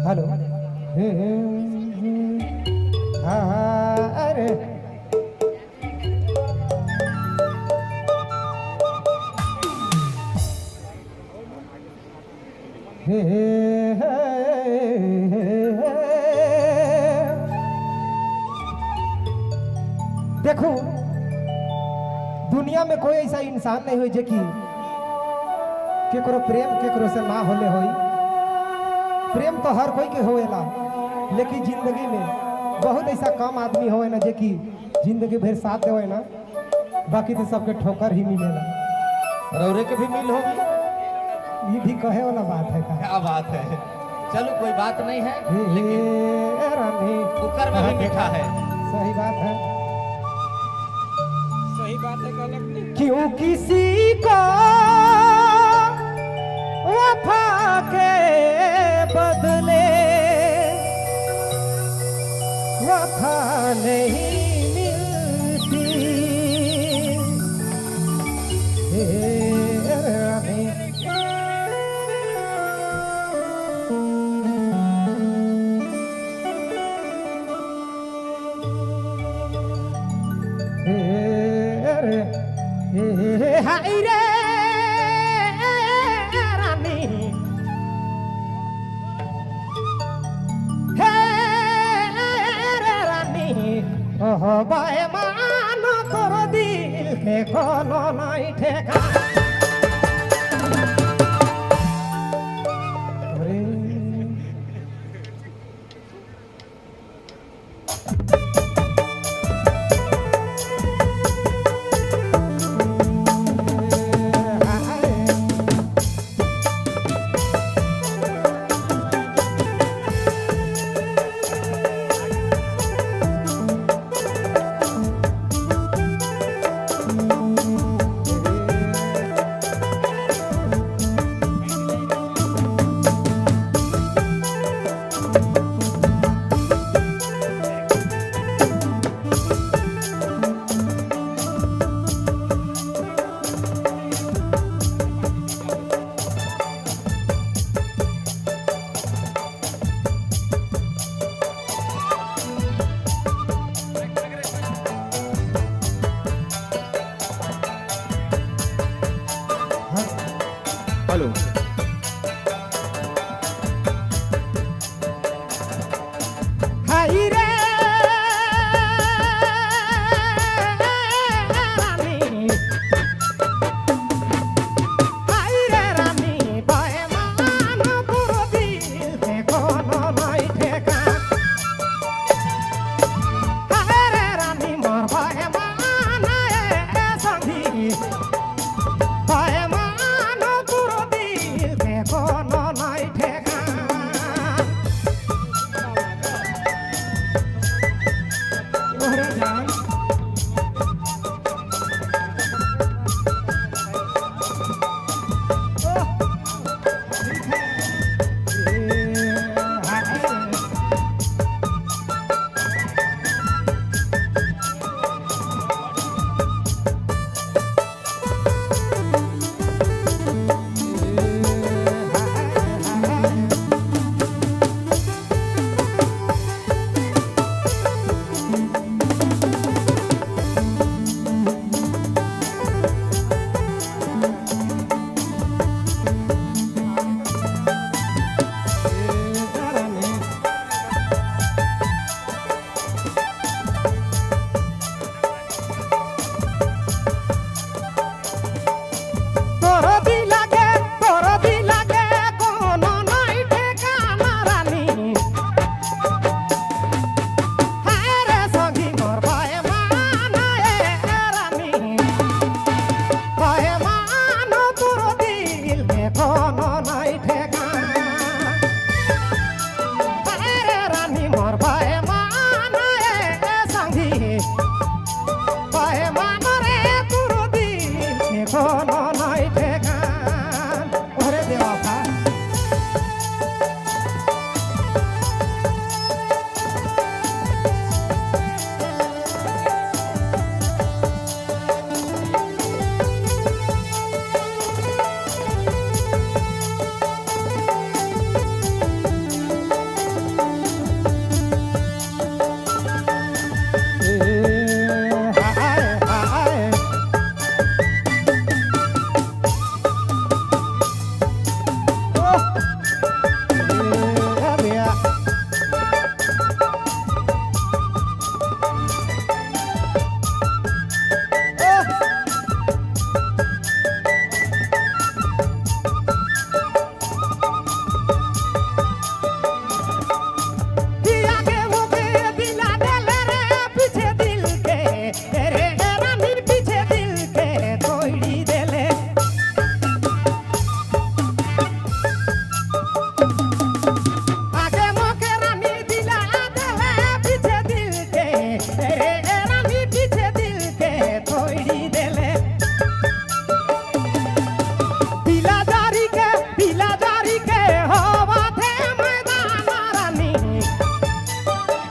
Hello. हाँ अरे देखो दुनिया में कोई ऐसा इंसान नहीं हुई जेकि केकरो प्रेम केकरो से ना होले होई। प्रेम तो हर कोई के होएला, लेकिन जिंदगी में बहुत ऐसा कम आदमी होए ना जेकि जिंदगी भर साथ देवे ना, बाकी तो सबके ठोकर ही मिलेला। रौरे के भी मिल होगी, ये भी कहे वाला बात है का? क्या बात है। चलो कोई बात नहीं है, लेकिन रानी कुकर में भी मीठा है। सही बात है, सही बात है गलत नहीं। क्यों किसी को वफा के बदले वफा नहीं मिलती। रानी हाय रे रानी हे रे रानी ओह बाय मानो तोर दिल के कोनो नहीं ठेका। अरे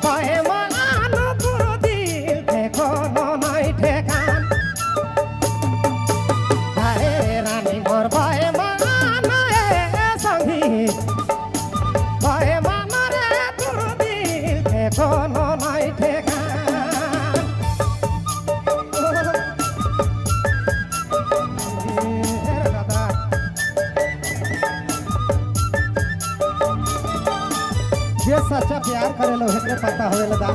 ভয়ে মান তোর দিল কোনো নাই ঠেকান হায় রানী মোর ভয়ে মান সঙ্গী ভয়ে মান রে তোর দিল কোনো নাই ঠেকান जे सच्चा प्यार करे लो हेकरे पता होवे लदा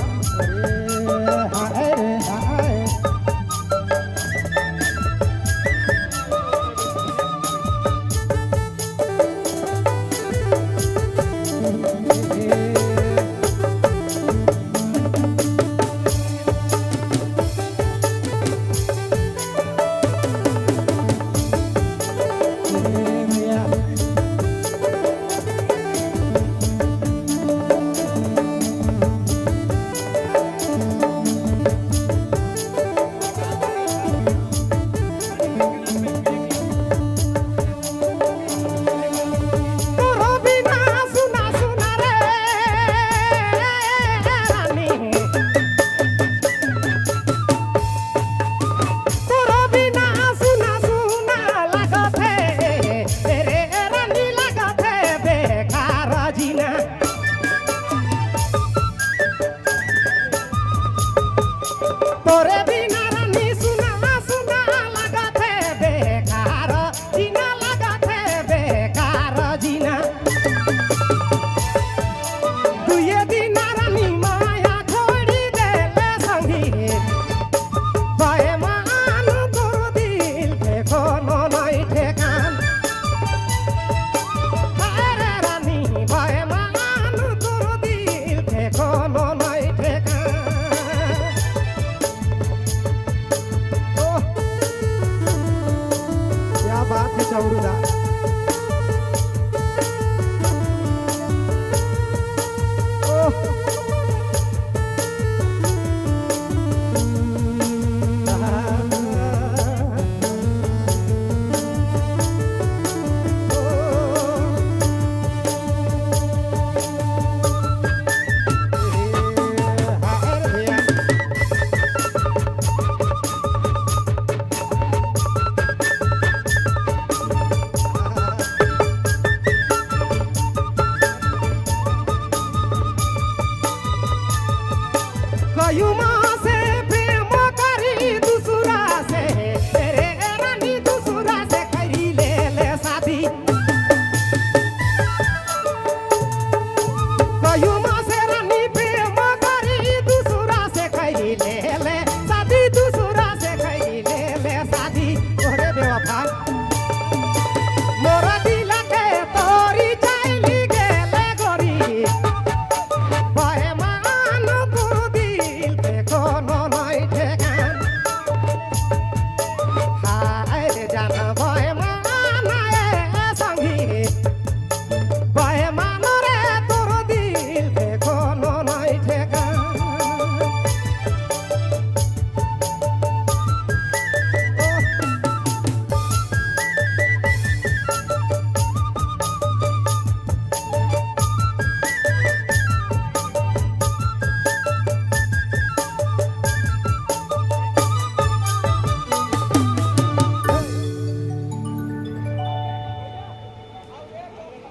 हाय रे हाय तोरे बिना रानी सुना सुना लागत है बेकार जीना लागत है बेकार जीना दुए दिन रानी माया छोड़ी देले संगी भये मान तोर दिल के कोनो नहीं ठेकान अरे रानी भये मान तोर दिल के कोनो नहीं ठेकान क्या बात है चौरुदा you